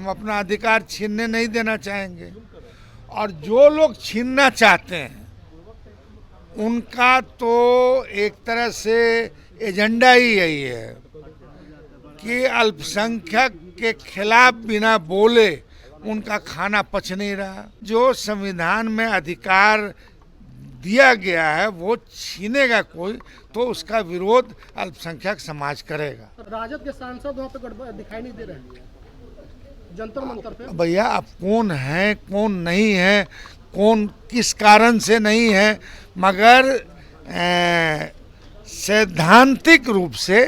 हम अपना अधिकार छीनने नहीं देना चाहेंगे और जो लोग छीनना चाहते हैं उनका तो एक तरह से एजेंडा ही यही है कि अल्पसंख्यक के खिलाफ बिना बोले उनका खाना पच नहीं रहा। जो संविधान में अधिकार दिया गया है वो छीनेगा कोई तो उसका विरोध अल्पसंख्यक समाज करेगा। राजद के सांसद वहाँ पे दिखाई नहीं दे रहे हैं जंतर मंतर पे। भैया अब कौन है कौन नहीं है, कौन किस कारण से नहीं है, मगर सैद्धांतिक रूप से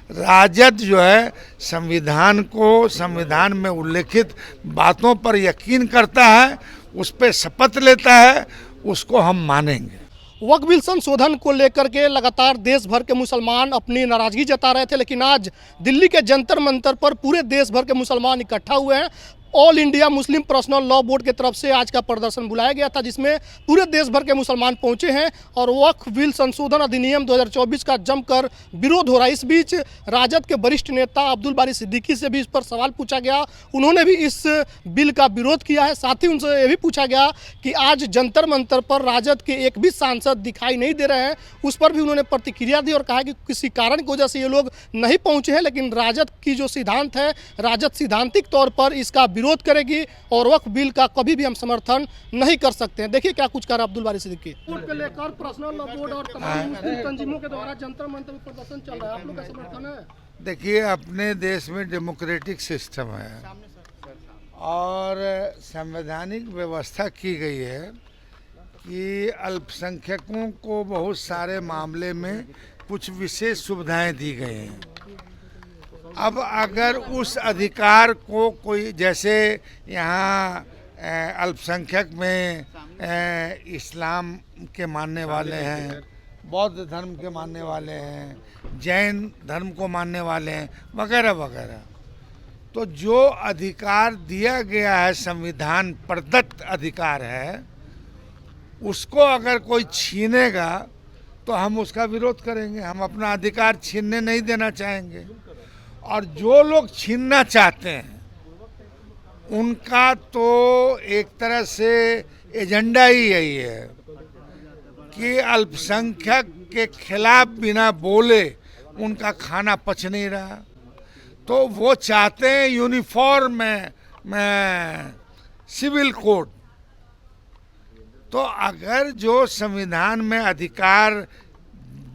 राजद जो है संविधान को, संविधान में उल्लेखित बातों पर यकीन करता है, उस पर शपथ लेता है, उसको हम मानेंगे। वक्फ बिल संशोधन को लेकर के लगातार देश भर के मुसलमान अपनी नाराजगी जता रहे थे, लेकिन आज दिल्ली के जंतर मंतर पर पूरे देश भर के मुसलमान इकट्ठा हुए हैं। All India Muslim personal law board की तरफ से आज का प्रदर्शन बुलाया गया था, जिसमें पूरे देश भर के मुसलमान पहुंचे हैं और वक्फ बिल संशोधन अधिनियम 2024 का जमकर विरोध हो रहा है। इस बीच राजद के वरिष्ठ नेता अब्दुल बारी सिद्दीकी से भी इस पर सवाल पूछा गया, उन्होंने भी इस बिल का विरोध किया है। साथ ही उनसे ये भी पूछा गया कि आज जंतर मंतर पर राजद के एक भी सांसद दिखाई नहीं दे रहे हैं, उस पर भी उन्होंने प्रतिक्रिया दी और कहा कि किसी कारण की वजह से ये लोग नहीं पहुँचे हैं, लेकिन राजद की जो सिद्धांत है, राजद सैद्धांतिक तौर पर इसका विरोध करेगी और वक्फ बिल का कभी भी हम समर्थन नहीं कर सकते हैं। देखिए क्या कुछ कर अब्दुल बारी सिद्दीकी। बोर्ड को लेकर पर्सनल लॉ बोर्ड और तमाम मुस्लिम तंजीमों के द्वारा जंतर मंतर में प्रदर्शन चल रहा है, आप लोग का समर्थन है? देखिए, अपने देश में डेमोक्रेटिक सिस्टम है और संवैधानिक व्यवस्था की गई है कि अल्पसंख्यकों को बहुत सारे मामले में कुछ विशेष सुविधाएं दी गई हैं। अब अगर उस अधिकार को कोई, जैसे यहाँ अल्पसंख्यक में इस्लाम के मानने वाले हैं, बौद्ध धर्म के मानने वाले हैं, जैन धर्म को मानने वाले हैं, वगैरह वगैरह, तो जो अधिकार दिया गया है, संविधान प्रदत्त अधिकार है, उसको अगर कोई छीनेगा तो हम उसका विरोध करेंगे। हम अपना अधिकार छीनने नहीं देना चाहेंगे और जो लोग छीनना चाहते हैं उनका तो एक तरह से एजेंडा ही यही है कि अल्पसंख्यक के खिलाफ बिना बोले उनका खाना पच नहीं रहा। तो वो चाहते हैं यूनिफॉर्म में सिविल कोड। तो अगर जो संविधान में अधिकार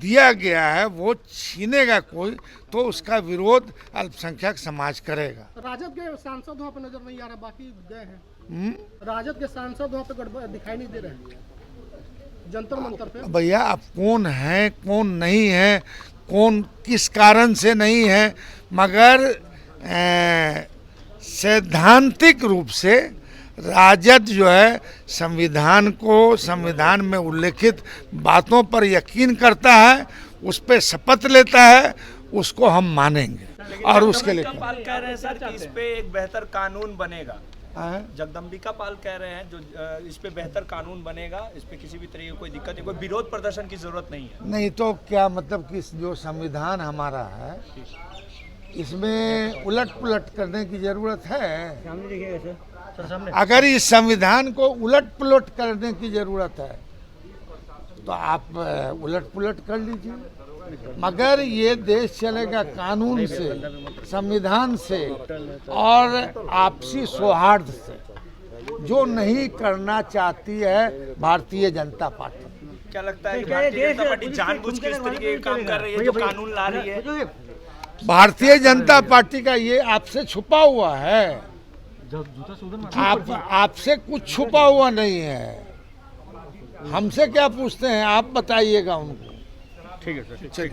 दिया गया है वो छीनेगा कोई तो उसका विरोध अल्पसंख्यक समाज करेगा। राजद के सांसद वहाँ पे नजर नहीं आ रहा, बाकी गए हैं। राजद के सांसद वहाँ पे दिखाई नहीं दे रहे हैं जंतर मंतर पे। भैया अब कौन है कौन नहीं है, कौन किस कारण से नहीं है, मगर सैद्धांतिक रूप से राजद जो है संविधान को, संविधान में उल्लेखित बातों पर यकीन करता है, उस पर शपथ लेता है, उसको हम मानेंगे और उसके लिए पाल कह रहे हैं सर कि इस पे एक बेहतर कानून बनेगा। जगदम्बिका पाल कह रहे हैं जो इस पे बेहतर कानून बनेगा, इस पे किसी भी तरह की कोई दिक्कत नहीं, कोई विरोध प्रदर्शन की जरूरत नहीं है। नहीं तो क्या मतलब कि जो संविधान हमारा है इसमें उलट पुलट करने की जरूरत है? अगर इस संविधान को उलट पुलट करने की जरूरत है तो आप उलट पुलट कर लीजिए, मगर ये देश चलेगा कानून से, संविधान से और आपसी सौहार्द से, जो नहीं करना चाहती है भारतीय जनता पार्टी। क्या लगता है कि भारतीय जनता पार्टी जानबूझ के इस तरीके का काम कर रही है, जो कानून ला रही है? भारतीय जनता पार्टी का ये आपसे छुपा हुआ है, आपसे कुछ छुपा हुआ नहीं है। हमसे क्या पूछते हैं, आप बताइएगा उनको। ठीक है सर, ठीक।